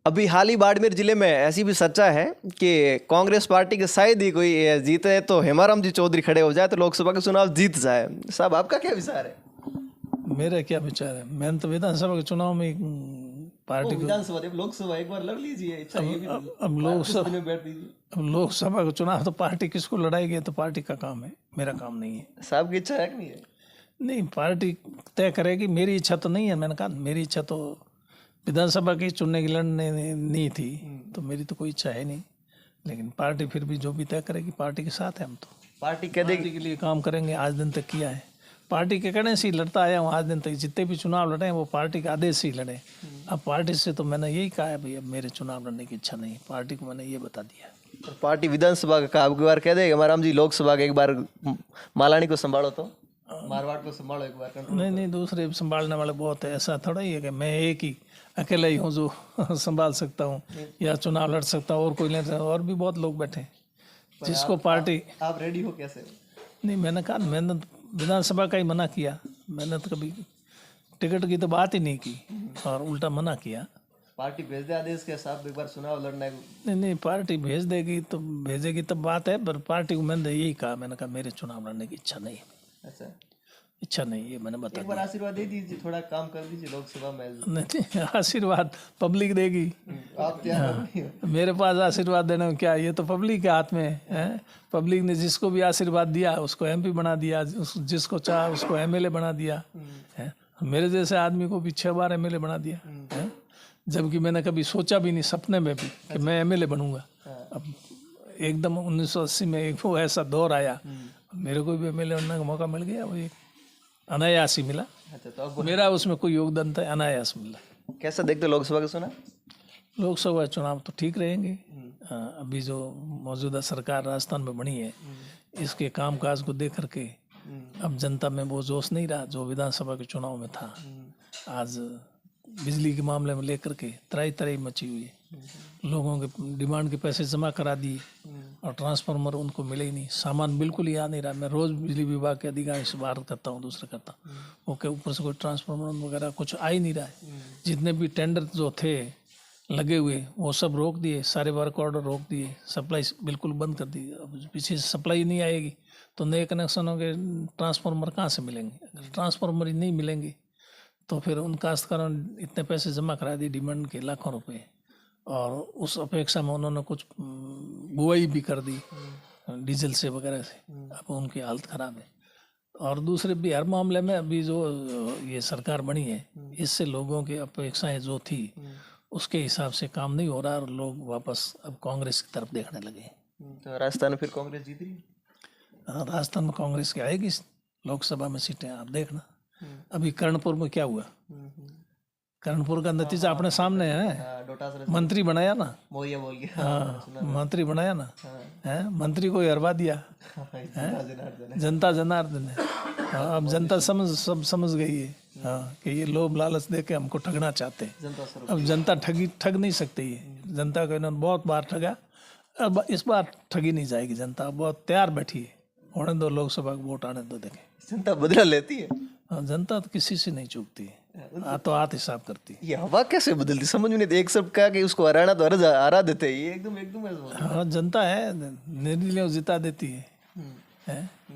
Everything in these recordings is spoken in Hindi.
अभी हाल ही बाड़मेर जिले में ऐसी भी चर्चा है कि कांग्रेस पार्टी के शायद ही कोई जीते तो हेमाराम जी चौधरी खड़े हो जाए तो लोकसभा के चुनाव जीत जाए। साहब आपका क्या विचार है? मेरा क्या विचार है, मैंने तो विधानसभा के चुनाव में पार्टी को विधानसभा लोकसभा एक बार लड़ लीजिए, इच्छा ये भी अब लोकसभा बैठ दीजिए। अब लोकसभा का चुनाव तो पार्टी किसको लड़ाएगी, तो पार्टी का काम है, मेरा काम नहीं है। साहब की इच्छा है कि नहीं है? नहीं, पार्टी तय करेगी, मेरी इच्छा तो नहीं है। मैंने कहा मेरी इच्छा तो विधानसभा की चुनने की लड़ने नहीं थी, तो मेरी तो कोई इच्छा है नहीं। लेकिन पार्टी फिर भी जो भी तय करेगी, पार्टी के साथ है हम तो। पार्टी कह देगी पार्टी के लिए काम करेंगे, आज दिन तक किया है। पार्टी के कहने से ही लड़ता आया हूँ आज दिन तक। जितने भी चुनाव लड़े हैं वो पार्टी के आदेश से ही लड़े। अब पार्टी से तो मैंने यही कहा है भाई, अब मेरे चुनाव लड़ने की इच्छा नहीं। पार्टी को मैंने ये बता दिया। तो पार्टी विधानसभा का अब की बार कह देगा हमाराम जी लोकसभा के एक बार मालानी को संभालो, तो मारवाड़ को संभालो एक बार। नहीं, दूसरे संभालने वाले बहुत है। ऐसा थोड़ा ही है कि मैं एक ही अकेला ही हूँ जो संभाल सकता हूँ या चुनाव लड़ सकता हूँ, और कोई नहीं। और भी बहुत लोग बैठे हैं जिसको पार्टी। आप रेडी हो कैसे? नहीं, मैंने कहा, मैंने विधानसभा का ही मना किया। मैंने तो कभी टिकट की तो बात ही नहीं की और उल्टा मना किया। पार्टी भेज दे आदेश के साथ एक बार चुनाव लड़ने को। नहीं, पार्टी भेज देगी तो भेजेगी तब बात है, पर पार्टी को मैंने यही कहा। मैंने कहा मेरे चुनाव लड़ने की इच्छा नहीं है। अच्छा, इच्छा नहीं है, मैंने बता एक बार आशीर्वाद दे दीजिए, थोड़ा काम कर दीजिए लोकसभा में। नहीं, आशीर्वाद पब्लिक देगी। आप क्या मेरे पास आशीर्वाद देने में क्या, ये तो पब्लिक के हाथ में है। पब्लिक ने जिसको भी आशीर्वाद दिया उसको एमपी बना दिया, जिसको चाहा उसको एमएलए बना दिया है। मेरे जैसे आदमी को भी 6 बार एमएलए बना दिया है, जबकि मैंने कभी सोचा भी नहीं सपने में भी कि मैं एमएलए बनूंगा। अब एकदम 1980 में एक वो ऐसा दौर आया, मेरे को भी एमएलए बनने का मौका मिल गया। वो एक अनायास ही मिला। अच्छा, तो अब मेरा उसमें कोई योगदान था, अनायास मिला। कैसा देखते हो लोकसभा का चुनाव? लोकसभा चुनाव तो ठीक रहेंगे। अभी जो मौजूदा सरकार राजस्थान में बनी है, इसके कामकाज को देख करके अब जनता में वो जोश नहीं रहा जो विधानसभा के चुनाव में था। आज बिजली के मामले में लेकर के त्राही त्राही मची हुई है। लोगों के डिमांड के पैसे जमा करा दिए और ट्रांसफार्मर उनको मिले ही नहीं। सामान बिल्कुल ही आ नहीं रहा। मैं रोज़ बिजली विभाग के अधिकांश बाहर करता हूँ, दूसरा करता हूँ, वो के ऊपर से कोई ट्रांसफार्मर वगैरह कुछ आ ही नहीं रहा है। जितने भी टेंडर जो थे लगे हुए वो सब रोक दिए, सारे वर्क ऑर्डर रोक दिए, सप्लाई बिल्कुल बंद कर दी। अब पीछे से सप्लाई नहीं आएगी तो नए कनेक्शनों के ट्रांसफार्मर कहाँ से मिलेंगे? अगर ट्रांसफार्मर ही नहीं मिलेंगे तो फिर उन काश्तकारों ने इतने पैसे जमा करा दिए, डिमांड के लाखों रुपए, और उस अपेक्षा में उन्होंने कुछ बुआई भी कर दी डीजल से वगैरह से। अब उनकी हालत ख़राब है। और दूसरे भी हर मामले में अभी जो ये सरकार बनी है, इससे लोगों की अपेक्षाएं जो थी उसके हिसाब से काम नहीं हो रहा और लोग वापस अब कांग्रेस की तरफ देखने लगे। तो राजस्थान में फिर कांग्रेस जीत रही है? हाँ, राजस्थान में कांग्रेस की आएगी लोकसभा में सीटें, आप देखना। अभी कर्णपुर में क्या हुआ, कर्णपुर का नतीजा अपने सामने है। मंत्री बनाया ना, मौर्य बोल गया। हाँ, मंत्री बनाया ना, है मंत्री को हरवा दिया जनता जनार्दन है। हाँ, अब जनता सब समझ गई है, हाँ, कि ये लोभ लालच दे के हमको ठगना चाहते हैं। अब जनता ठग नहीं सकती है। जनता को इन्होंने बहुत बार ठगा, अब इस बार ठगी नहीं जाएगी जनता। बहुत तैयार बैठी है, होने दो, लोकसभा का वोट आने दो, देखें। जनता बदला लेती है। हाँ, जनता तो किसी से नहीं चूकती है, तो हाथ हिसाब करती है। ये हवा कैसे बदलती समझ में नहीं। एक सब कहा कि उसको हराना तो हरा देते हैं, ये एकदम हाँ, जनता है, निर्णय जिता देती है।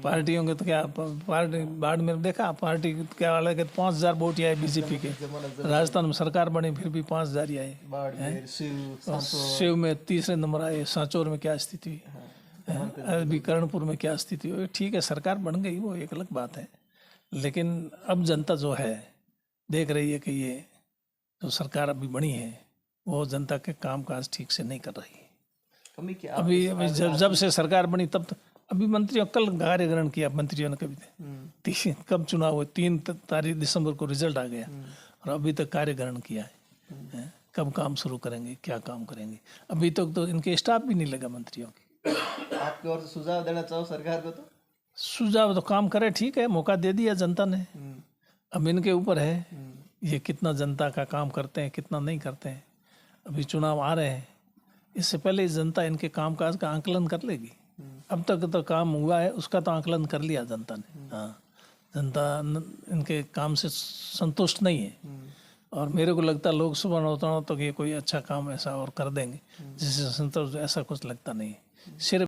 पार्टियों के तो क्या, पार्टी बाढ़ में देखा, पार्टी क्या वाले के 5000 वोट आए बीजेपी के। राजस्थान में सरकार बनी फिर भी 5000 ही आए। शिव में तीसरे नंबर आए। सांचौर में क्या स्थिति है, अभी कर्णपुर में क्या स्थिति है। ठीक है, सरकार बन गई, वो एक अलग बात है। लेकिन अब जनता जो है देख रही है कि ये जो सरकार अभी बनी है वो जनता के कामकाज ठीक से नहीं कर रही है। अभी जब से सरकार बनी तब अभी मंत्रियों, कल कार्य ग्रहण किया मंत्रियों ने, कभी कब चुनाव हुए, 3 दिसंबर को रिजल्ट आ गया और अभी तक कार्य ग्रहण किया है। कब काम शुरू करेंगे, क्या काम करेंगे? अभी तक तो इनके स्टाफ भी नहीं लगा मंत्रियों की। आपकी ओर से सुझाव देना चाहो सरकार को? तो सुझाव तो काम करे, ठीक है, मौका दे दिया जनता ने। अब इनके ऊपर है ये कितना जनता का काम करते हैं, कितना नहीं करते हैं। अभी चुनाव आ रहे हैं, इससे पहले जनता इनके कामकाज का आंकलन कर लेगी। अब तक तो काम हुआ है उसका तो आंकलन कर लिया जनता ने। हाँ, जनता इनके काम से संतुष्ट नहीं है और मेरे को लगता लोकसभा चुनाव तो ये कोई अच्छा काम ऐसा और कर देंगे जिससे संतोष, ऐसा कुछ लगता नहीं है। सिर्फ